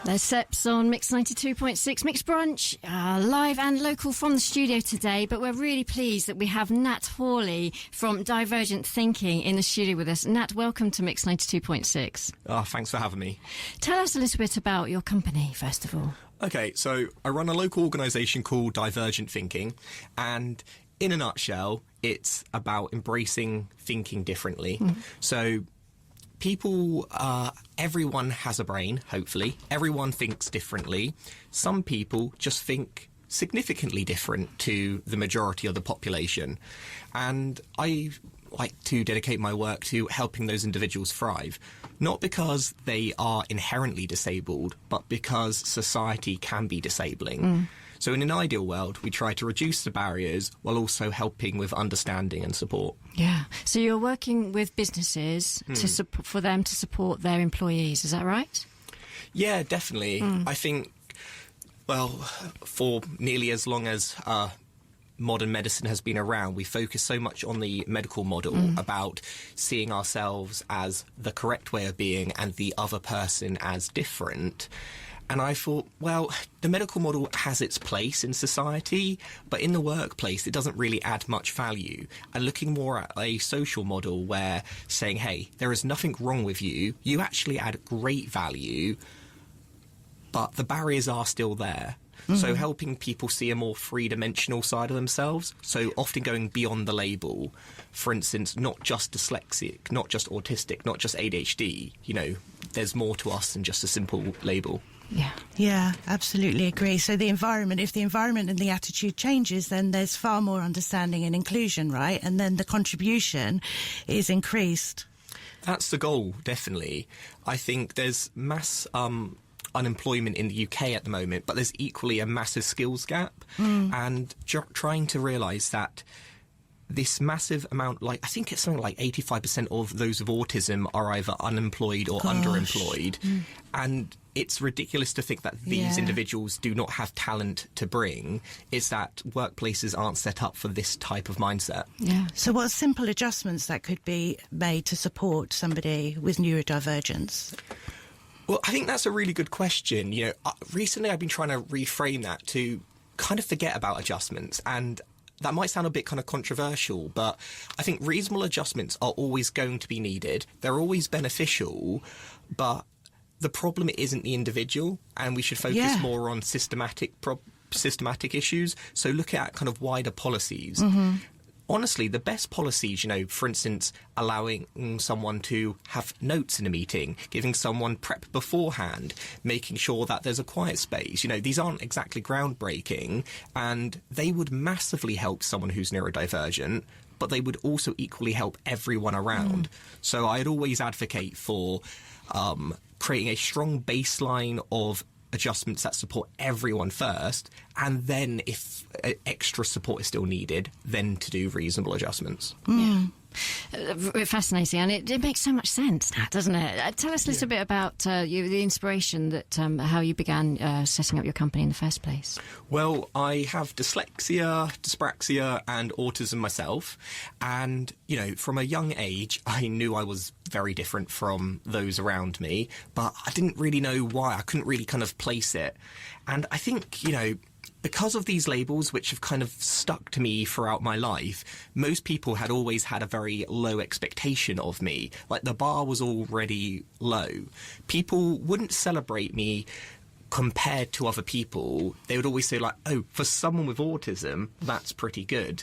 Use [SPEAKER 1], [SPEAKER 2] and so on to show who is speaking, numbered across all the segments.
[SPEAKER 1] There's Seps on Mix 92.6, Mix Brunch, live and local from the studio today, but we're really pleased that we have Nat Hawley from Divergent Thinking in the studio with us. Nat, welcome to Mix 92.6.
[SPEAKER 2] Oh, thanks for having me.
[SPEAKER 1] Tell us a little bit about your company, first of all.
[SPEAKER 2] Okay, so I run a local organisation called Divergent Thinking, and in a nutshell, it's about embracing thinking differently. So people, everyone has a brain, hopefully. Everyone thinks differently. Some people just think significantly different to the majority of the population. And I like to dedicate my work to helping those individuals thrive, not because they are inherently disabled, but because society can be disabling. So in an ideal world, we try to reduce the barriers while also helping with understanding and support.
[SPEAKER 1] Yeah. So you're working with businesses for them to support their employees, is that right?
[SPEAKER 2] Yeah, definitely. I think, well, for nearly as long as modern medicine has been around, we focus so much on the medical model about seeing ourselves as the correct way of being and the other person as different. And I thought, well, the medical model has its place in society, but in the workplace, it doesn't really add much value. And looking more at a social model where saying, hey, there is nothing wrong with you, you actually add great value, but the barriers are still there. So helping people see a more three-dimensional side of themselves, so often going beyond the label. For instance, not just dyslexic, not just autistic, not just ADHD. You know, there's more to us than just a simple label.
[SPEAKER 3] Yeah, absolutely agree. So the environment, if the environment and the attitude changes, then there's far more understanding and inclusion, right? And then the contribution is increased.
[SPEAKER 2] That's the goal, definitely. I think there's mass unemployment in the UK at the moment, but there's equally a massive skills gap. And trying to realise that this massive amount, like I think it's something like 85% of those with autism are either unemployed or underemployed. And it's ridiculous to think that these individuals do not have talent to bring. It's that workplaces aren't set up for this type of mindset.
[SPEAKER 3] Yeah. So what are simple adjustments that could be made to support somebody with neurodivergence?
[SPEAKER 2] Well, I think that's a really good question. You know, recently I've been trying to reframe that to kind of forget about adjustments, and that might sound a bit kind of controversial, but I think reasonable adjustments are always going to be needed. They're always beneficial, but the problem isn't the individual, and we should focus more on systematic issues. So look at kind of wider policies. Honestly, the best policies, you know, for instance, allowing someone to have notes in a meeting, giving someone prep beforehand, making sure that there's a quiet space. You know, these aren't exactly groundbreaking, and they would massively help someone who's neurodivergent, but they would also equally help everyone around. So I'd always advocate for creating a strong baseline of adjustments that support everyone first, and then if extra support is still needed, then to do reasonable adjustments.
[SPEAKER 1] Fascinating, and it makes so much sense, doesn't it? Tell us a little bit about the inspiration that how you began setting up your company in the first place.
[SPEAKER 2] Well, I have dyslexia, dyspraxia and autism myself, and you know, from a young age I knew I was very different from those around me, but I didn't really know why. I couldn't really kind of place it. And I think, you know, because of these labels, which have kind of stuck to me throughout my life, most people had always had a very low expectation of me. Like, the bar was already low. People wouldn't celebrate me compared to other people. They would always say, like, oh, for someone with autism, that's pretty good.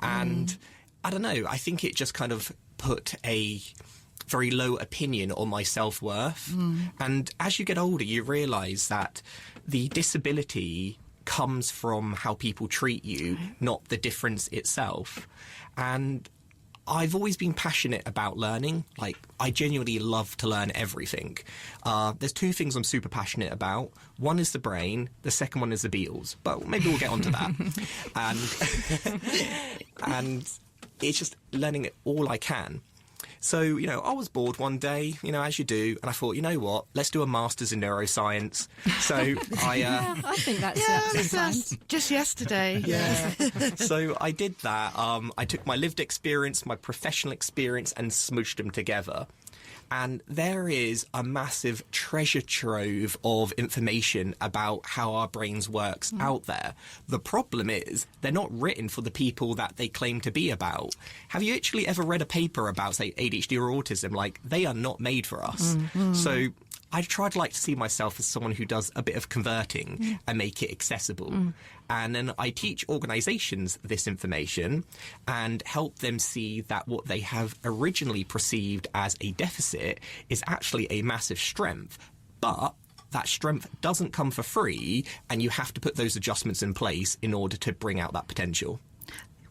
[SPEAKER 2] And I don't know, I think it just kind of put a very low opinion on my self-worth. And as you get older, you realise that the disability comes from how people treat you, not the difference itself. And I've always been passionate about learning. Like, I genuinely love to learn everything. There's two things I'm super passionate about. One is the brain, the second one is the Beatles. But maybe we'll get onto that. And it's just learning all I can. So, you know, I was bored one day, you know, as you do, and I thought, you know what, let's do a master's in neuroscience. So
[SPEAKER 1] I think that's
[SPEAKER 3] just yesterday.
[SPEAKER 2] So I did that. I took my lived experience, my professional experience, and smooshed them together. And there is a massive treasure trove of information about how our brains works out there. The problem is they're not written for the people that they claim to be about. Have you actually ever read a paper about, say, ADHD or autism? Like, they are not made for us. So I try to like to see myself as someone who does a bit of converting and make it accessible. And then I teach organisations this information and help them see that what they have originally perceived as a deficit is actually a massive strength. But that strength doesn't come for free, and you have to put those adjustments in place in order to bring out that potential.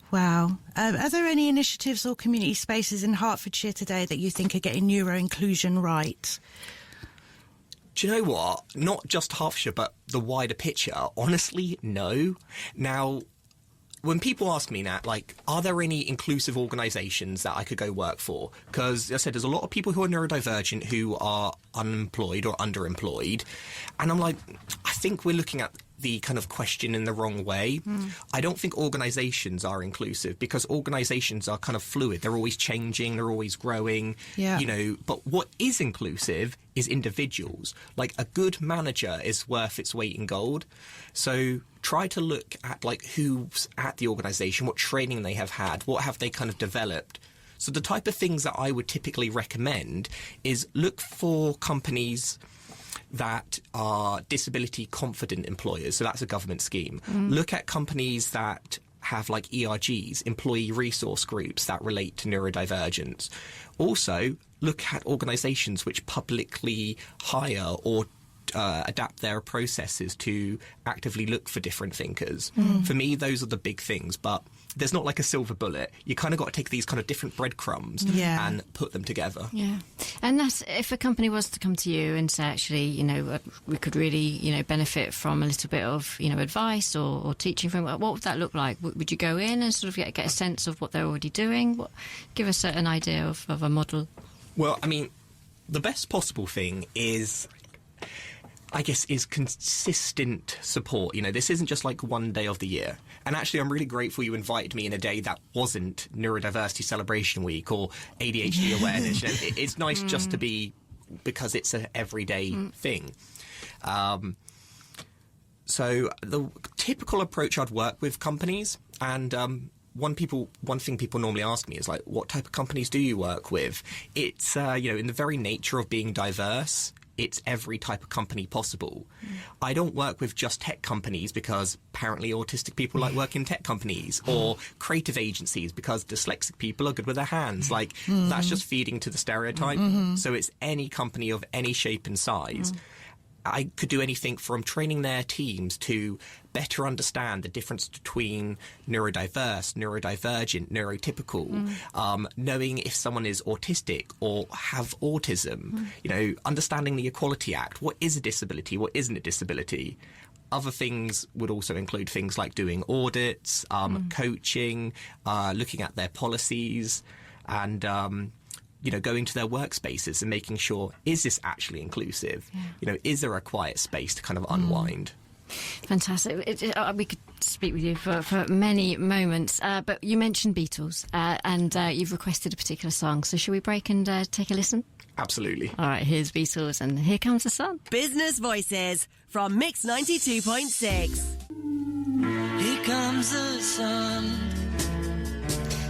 [SPEAKER 3] Wow. Are there any initiatives or community spaces in Hertfordshire today that you think are getting neuro-inclusion right?
[SPEAKER 2] Do you know what? Not just Hertfordshire, but the wider picture. Honestly, no. Now, when people ask me, Nat, like, are there any inclusive organisations that I could go work for? Because, as I said, there's a lot of people who are neurodivergent who are unemployed or underemployed. And I'm like, I think we're looking at the kind of question in the wrong way. I don't think organisations are inclusive, because organisations are kind of fluid. They're always changing, they're always growing, you know. But what is inclusive is individuals. Like, a good manager is worth its weight in gold. So try to look at, like, who's at the organisation, what training they have had, what have they kind of developed. So the type of things that I would typically recommend is look for companies that are disability confident employers. So that's a government scheme. Look at companies that have like ERGs, employee resource groups that relate to neurodivergence. Also, look at organisations which publicly hire or adapt their processes to actively look for different thinkers. For me, those are the big things, but there's not like a silver bullet. You kind of got to take these kind of different breadcrumbs and put them together. Yeah.
[SPEAKER 1] And that's, if a company was to come to you and say, actually, you know, we could really, you know, benefit from a little bit of, you know, advice or teaching from, what would that look like? Would you go in and sort of get a sense of what they're already doing? Give us an idea of a model.
[SPEAKER 2] Well, I mean, the best possible thing is, I guess, is consistent support. You know, this isn't just like one day of the year. And actually, I'm really grateful you invited me in a day that wasn't Neurodiversity Celebration Week or ADHD awareness. You know, it's nice just to be, because it's an everyday thing. So the typical approach I'd work with companies, and one thing people normally ask me is, like, what type of companies do you work with? It's, you know, in the very nature of being diverse, it's every type of company possible. I don't work with just tech companies because apparently autistic people like working in tech companies, or creative agencies because dyslexic people are good with their hands. Like, that's just feeding to the stereotype. So it's any company of any shape and size. I could do anything from training their teams to better understand the difference between neurodiverse, neurodivergent, neurotypical, knowing if someone is autistic or have autism, you know, understanding the Equality Act. What is a disability? What isn't a disability? Other things would also include things like doing audits, coaching, looking at their policies, and you know, going to their workspaces and making sure, is this actually inclusive? You know, is there a quiet space to kind of unwind?
[SPEAKER 1] Fantastic. We could speak with you for many moments, but you mentioned Beatles, and you've requested a particular song. So shall we break and take a listen?
[SPEAKER 2] Absolutely.
[SPEAKER 1] All right, here's Beatles, and here comes the sun.
[SPEAKER 4] Business Voices from Mix 92.6.
[SPEAKER 5] Here comes the sun.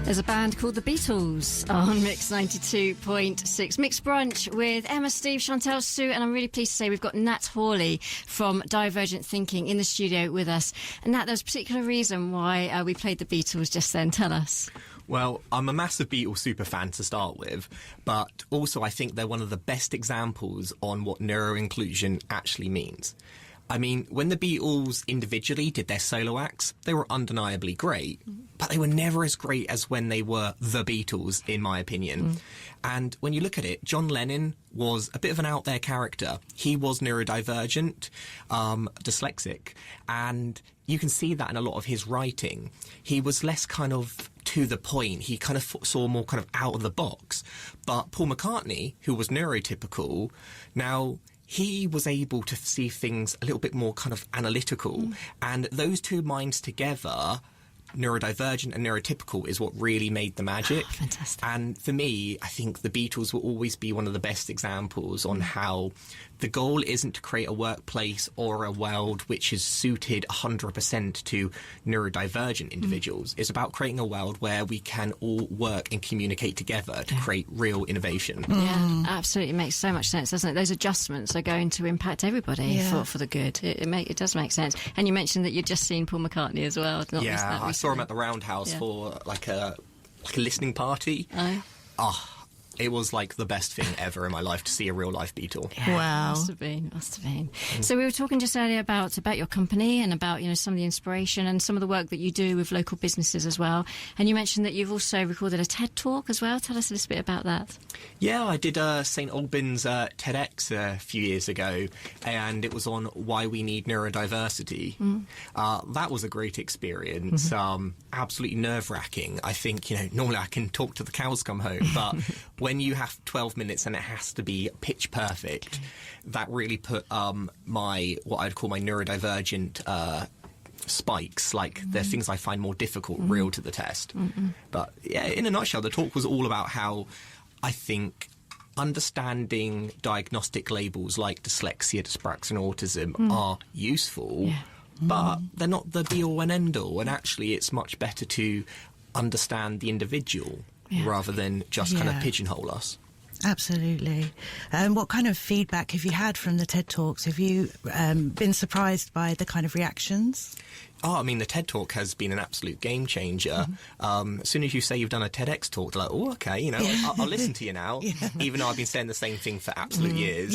[SPEAKER 1] There's a band called the Beatles on Mix 92.6. Mixed Brunch with Emma, Steve, Chantel, Sue, and I'm really pleased to say we've got Nat Hawley from Divergent Thinking in the studio with us. And Nat, there's a particular reason why we played the Beatles just then. Tell us.
[SPEAKER 2] Well, I'm a massive Beatles super fan to start with, but also I think they're one of the best examples on what neuro-inclusion actually means. I mean, when the Beatles individually did their solo acts, they were undeniably great, but they were never as great as when they were the Beatles, in my opinion. And when you look at it, John Lennon was a bit of an out there character. He was neurodivergent, dyslexic, and you can see that in a lot of his writing. He was less kind of to the point. He kind of saw more kind of out of the box. But Paul McCartney, who was neurotypical, now he was able to see things a little bit more kind of analytical. And those two minds together neurodivergent and neurotypical is what really made the magic.
[SPEAKER 1] Oh, fantastic.
[SPEAKER 2] And for me, I think the Beatles will always be one of the best examples on how the goal isn't to create a workplace or a world which is suited 100% to neurodivergent individuals. It's about creating a world where we can all work and communicate together to create real innovation.
[SPEAKER 1] Yeah, absolutely. It makes so much sense, doesn't it? Those adjustments are going to impact everybody for the good. It does make sense. And you mentioned that you'd just seen Paul McCartney as well.
[SPEAKER 2] I saw him at the Roundhouse for like a listening party. It was like the best thing ever in my life to see a real life Beatle.
[SPEAKER 1] Yeah,
[SPEAKER 3] Wow.
[SPEAKER 1] Must have been. So we were talking just earlier about your company and about, some of the inspiration and some of the work that you do with local businesses as well. And you mentioned that you've also recorded a TED Talk as well. Tell us a little bit about that.
[SPEAKER 2] Yeah, I did St Albans TEDx a few years ago, and it was on why we need neurodiversity. That was a great experience. Absolutely nerve-wracking. I think, normally I can talk till the cows come home, but when you have 12 minutes and it has to be pitch perfect, that really put what I'd call my neurodivergent spikes, like the things I find more difficult, real to the test. But yeah, in a nutshell, the talk was all about how I think understanding diagnostic labels like dyslexia, dyspraxia and autism are useful, but they're not the be-all and end-all, and actually it's much better to understand the individual rather than just kind of pigeonhole us.
[SPEAKER 3] Absolutely. What kind of feedback have you had from the TED Talks? Have you been surprised by the kind of reactions?
[SPEAKER 2] Oh, I mean, the TED Talk has been an absolute game changer. As soon as you say you've done a TEDx talk, they're like, oh, okay, I'll listen to you now, even though I've been saying the same thing for absolute years.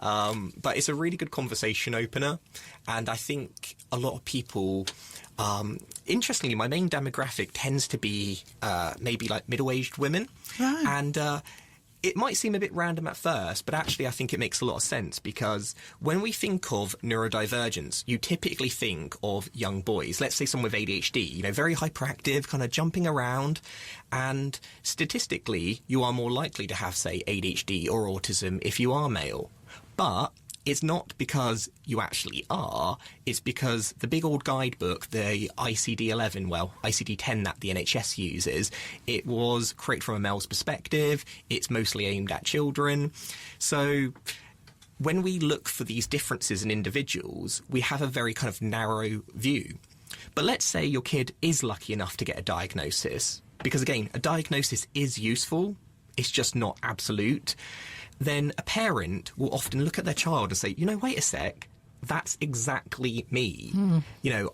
[SPEAKER 2] But it's a really good conversation opener. And I think a lot of people... interestingly, my main demographic tends to be maybe like middle-aged women.
[SPEAKER 3] Right.
[SPEAKER 2] And it might seem a bit random at first, but actually I think it makes a lot of sense, because when we think of neurodivergence, you typically think of young boys. Let's say someone with ADHD, very hyperactive, kind of jumping around. And statistically, you are more likely to have, say, ADHD or autism if you are male. But it's not because you actually are, it's because the big old guidebook, the ICD-11, ICD-10 that the NHS uses, it was created from a male's perspective, it's mostly aimed at children. So when we look for these differences in individuals, we have a very kind of narrow view. But let's say your kid is lucky enough to get a diagnosis, because again, a diagnosis is useful, it's just not absolute. Then a parent will often look at their child and say, wait a sec, that's exactly me.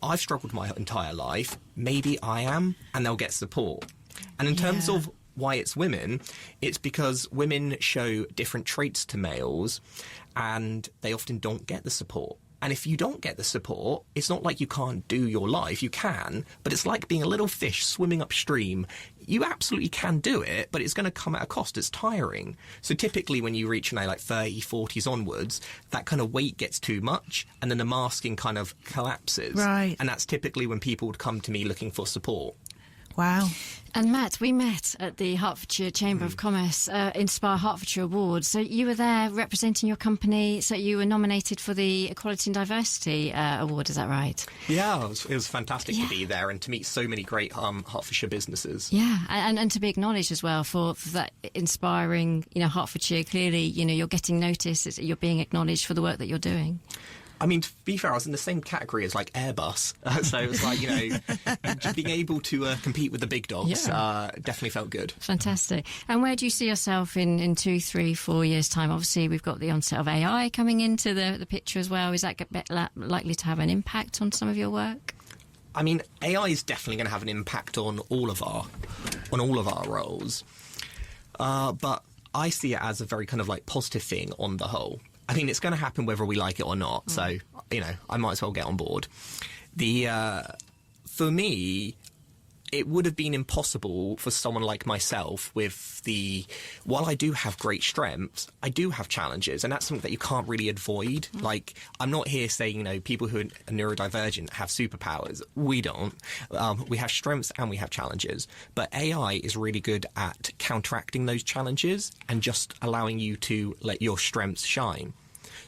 [SPEAKER 2] I've struggled my entire life, maybe I am, and they'll get support. And in terms of why it's women, it's because women show different traits to males, and they often don't get the support. And if you don't get the support, it's not like you can't do your life. You can, but it's like being a little fish swimming upstream. You absolutely can do it, but it's going to come at a cost. It's tiring. So typically when you reach like 30, 40s onwards, that kind of weight gets too much, and then the masking kind of collapses.
[SPEAKER 3] Right.
[SPEAKER 2] And that's typically when people would come to me looking for support.
[SPEAKER 3] Wow.
[SPEAKER 1] And Matt, we met at the Hertfordshire Chamber of Commerce Inspire Hertfordshire Awards. So you were there representing your company. So you were nominated for the Equality and Diversity Award, is that right?
[SPEAKER 2] Yeah, it was fantastic to be there and to meet so many great Hertfordshire businesses.
[SPEAKER 1] Yeah, and to be acknowledged as well for that inspiring, Hertfordshire. Clearly, you're getting noticed, you're being acknowledged for the work that you're doing.
[SPEAKER 2] I mean, to be fair, I was in the same category as like Airbus, so it was like just being able to compete with the big dogs definitely felt good.
[SPEAKER 1] Fantastic. And where do you see yourself in 2, 3, 4 years' time? Obviously, we've got the onset of AI coming into the picture as well. Is that likely to have an impact on some of your work?
[SPEAKER 2] I mean, AI is definitely going to have an impact on all of our roles, but I see it as a very kind of like positive thing on the whole. I mean, it's going to happen whether we like it or not. So, I might as well get on board. For me, it would have been impossible for someone like myself while I do have great strengths, I do have challenges, and that's something that you can't really avoid. Like, I'm not here saying, people who are neurodivergent have superpowers. We don't. We have strengths and we have challenges. But AI is really good at counteracting those challenges and just allowing you to let your strengths shine.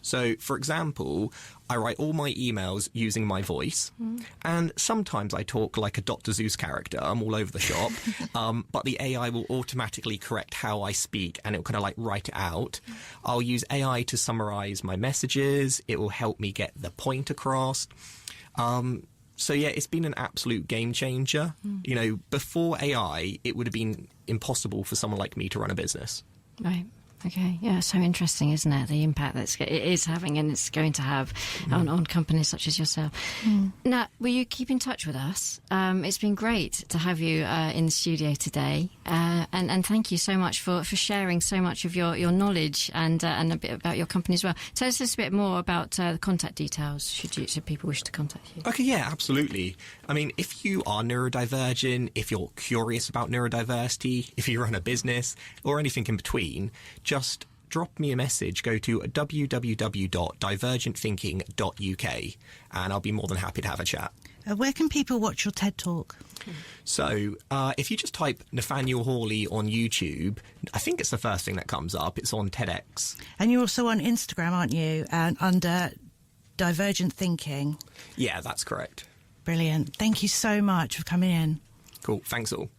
[SPEAKER 2] So, for example, I write all my emails using my voice, and sometimes I talk like a Dr. Seuss character. I'm all over the shop, but the AI will automatically correct how I speak, and it'll kind of like write it out. I'll use AI to summarize my messages. It will help me get the point across. So, yeah, it's been an absolute game changer. You know, before AI, it would have been impossible for someone like me to run a business.
[SPEAKER 1] Right. Okay, yeah, so interesting, isn't it? The impact that it is having and it's going to have on companies such as yourself. Nat, will you keep in touch with us? It's been great to have you in the studio today, and thank you so much for sharing so much of your knowledge and a bit about your company as well. Tell us just a bit more about the contact details should people wish to contact you.
[SPEAKER 2] Okay, yeah, absolutely. I mean, if you are neurodivergent, if you're curious about neurodiversity, if you run a business or anything in between, just drop me a message. Go to www.divergentthinking.uk and I'll be more than happy to have a chat.
[SPEAKER 3] Where can people watch your TED Talk?
[SPEAKER 2] So if you just type Nathaniel Hawley on YouTube, I think it's the first thing that comes up. It's on TEDx.
[SPEAKER 3] And you're also on Instagram, aren't you? And under Divergent Thinking.
[SPEAKER 2] Yeah, that's correct.
[SPEAKER 3] Brilliant. Thank you so much for coming in.
[SPEAKER 2] Cool. Thanks all.